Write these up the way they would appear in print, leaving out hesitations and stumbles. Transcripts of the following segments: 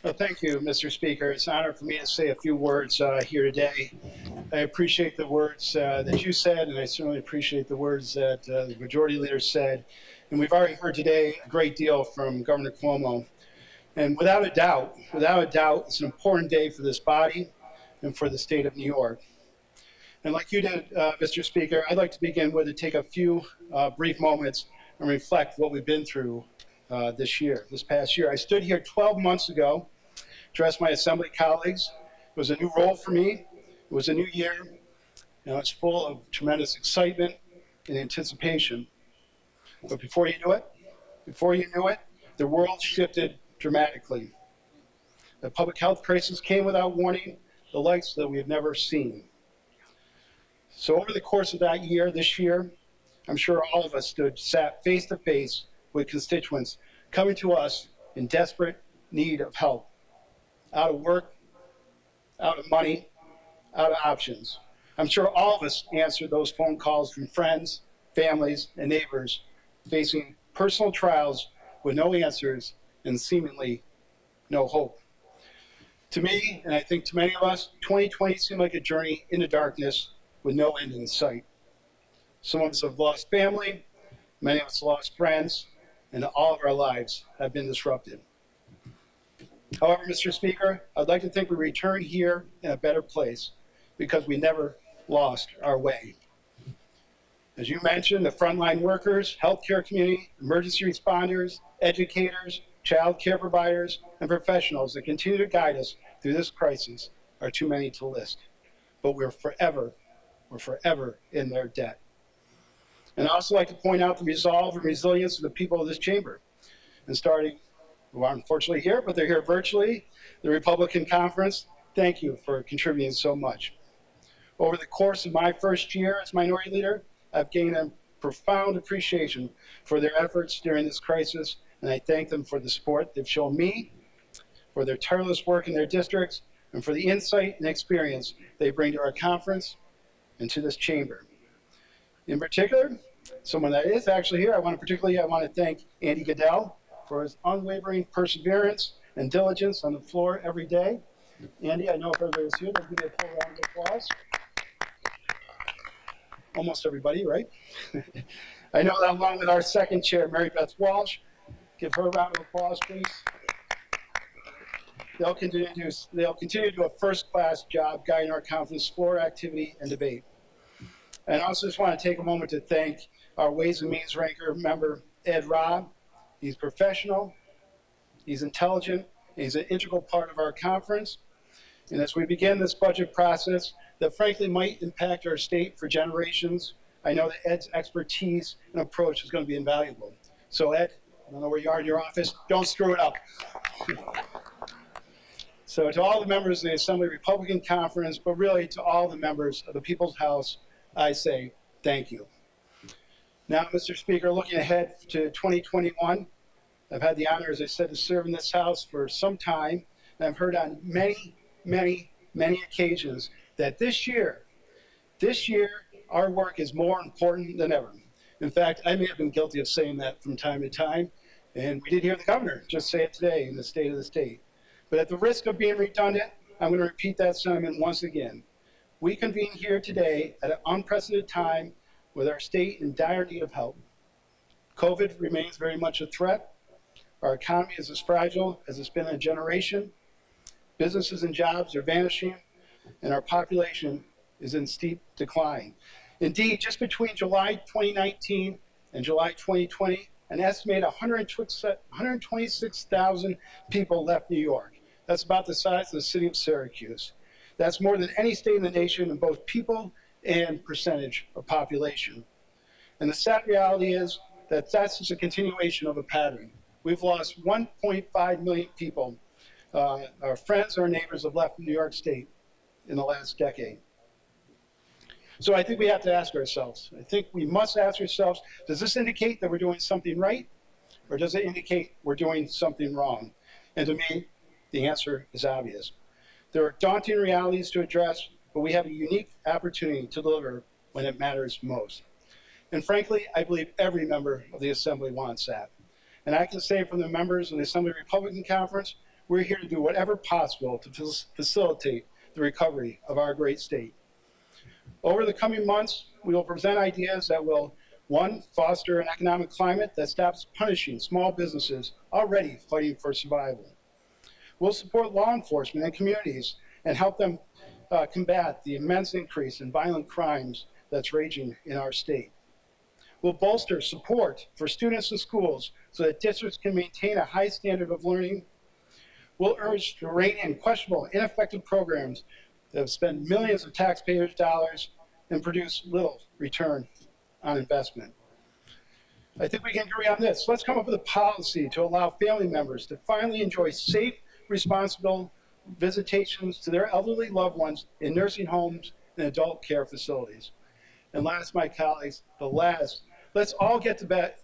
Well, thank you, Mr. Speaker. It's an honor for me to say a few words here today. I appreciate the words that you said, and I certainly appreciate the words that the Majority Leader said. And we've already heard today a great deal from Governor Cuomo. And without a doubt, it's an important day for this body and for the state of New York. And like you did, Mr. Speaker, I'd like to begin with to take a few brief moments and reflect what we've been through this past year. I stood here 12 months ago, addressed my assembly colleagues. It was a new role for me. It was a new year. It's full of tremendous excitement and anticipation. But before you knew it, the world shifted dramatically. The public health crisis came without warning, the likes that we have never seen. So over the course of this year, I'm sure all of us sat face to face with constituents coming to us in desperate need of help, out of work, out of money, out of options. I'm sure all of us answered those phone calls from friends, families, and neighbors facing personal trials with no answers and seemingly no hope. To me, and I think to many of us, 2020 seemed like a journey into darkness with no end in sight. Some of us have lost family, many of us lost friends, and all of our lives have been disrupted. However, Mr. Speaker, I'd like to think we return here in a better place because we never lost our way. As you mentioned, the frontline workers, healthcare community, emergency responders, educators, child care providers, and professionals that continue to guide us through this crisis are too many to list. But we're forever in their debt. And I'd also like to point out the resolve and resilience of the people of this chamber. And starting, who are unfortunately here, but they're here virtually, the Republican Conference, thank you for contributing so much. Over the course of my first year as Minority Leader, I've gained a profound appreciation for their efforts during this crisis, and I thank them for the support they've shown me, for their tireless work in their districts, and for the insight and experience they bring to our conference and to this chamber. In particular, someone that is actually here, I want to thank Andy Goodell for his unwavering perseverance and diligence on the floor every day. Andy, I know if everybody was here, they'll give you a full round of applause. Almost everybody, right? I know that along with our second chair, Mary Beth Walsh. Give her a round of applause, please. They'll continue to do a first-class job guiding our conference floor activity and debate. And I also just want to take a moment to thank our Ways and Means Ranker member, Ed Robb. He's professional, he's intelligent, he's an integral part of our conference. And as we begin this budget process that frankly might impact our state for generations, I know that Ed's expertise and approach is going to be invaluable. So Ed, I don't know where you are in your office, don't screw it up. So to all the members of the Assembly Republican Conference, but really to all the members of the People's House, I say thank you. Now, Mr. Speaker, looking ahead to 2021, I've had the honor, as I said, to serve in this House for some time, and I've heard on many occasions that this year, our work is more important than ever. In fact, I may have been guilty of saying that from time to time, and we did hear the governor just say it today in the State of the State. But at the risk of being redundant, I'm going to repeat that sentiment once again. We convene here today at an unprecedented time with our state in dire need of help. COVID remains very much a threat. Our economy is as fragile as it's been in a generation. Businesses and jobs are vanishing, and our population is in steep decline. Indeed, just between July 2019 and July 2020, an estimated 126,000 people left New York. That's about the size of the city of Syracuse. That's more than any state in the nation in both people and percentage of population. And the sad reality is that that's just a continuation of a pattern. We've lost 1.5 million people. Our friends, our neighbors have left New York State in the last decade. So I think we have to ask ourselves, we must ask ourselves, does this indicate that we're doing something right? Or does it indicate we're doing something wrong? And to me, the answer is obvious. There are daunting realities to address, but we have a unique opportunity to deliver when it matters most. And frankly, I believe every member of the Assembly wants that. And I can say from the members of the Assembly Republican Conference, we're here to do whatever possible to facilitate the recovery of our great state. Over the coming months, we will present ideas that will, one, foster an economic climate that stops punishing small businesses already fighting for survival. We'll support law enforcement and communities and help them combat the immense increase in violent crimes that's raging in our state. We'll bolster support for students and schools so that districts can maintain a high standard of learning. We'll urge to rein in questionable, ineffective programs that have spent millions of taxpayers' dollars and produce little return on investment. I think we can agree on this. Let's come up with a policy to allow family members to finally enjoy safe, responsible visitations to their elderly loved ones in nursing homes and adult care facilities. And last, my colleagues, let's all get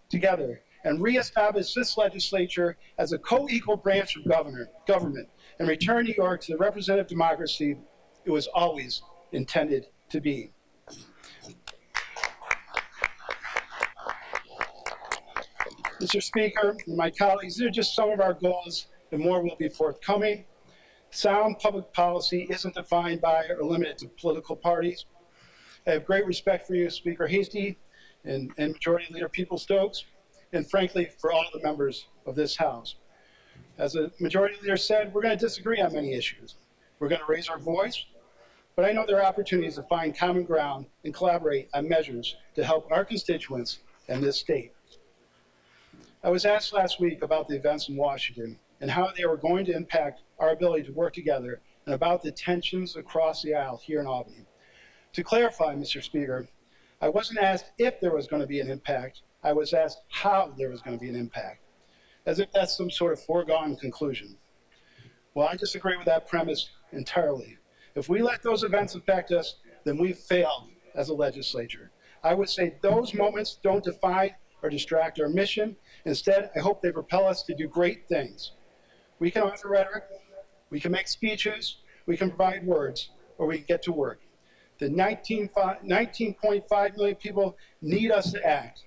together and reestablish this legislature as a co-equal branch of government and return New York to the representative democracy it was always intended to be. Mr. Speaker and my colleagues, these are just some of our goals, and more will be forthcoming. Sound public policy isn't defined by or limited to political parties. I have great respect for you, Speaker Hasty, and Majority Leader People-Stokes, and frankly, for all the members of this House. As the Majority Leader said, we're going to disagree on many issues. We're going to raise our voice, but I know there are opportunities to find common ground and collaborate on measures to help our constituents and this state. I was asked last week about the events in Washington and how they were going to impact our ability to work together and about the tensions across the aisle here in Albany. To clarify, Mr. Speaker, I wasn't asked if there was going to be an impact. I was asked how there was going to be an impact, as if that's some sort of foregone conclusion. Well, I disagree with that premise entirely. If we let those events affect us, then we've failed as a legislature. I would say those moments don't define or distract our mission. Instead, I hope they propel us to do great things. We can offer rhetoric, we can make speeches, we can provide words, or we can get to work. The 19.5 million people need us to act,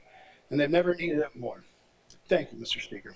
and they've never needed it more. Thank you, Mr. Speaker.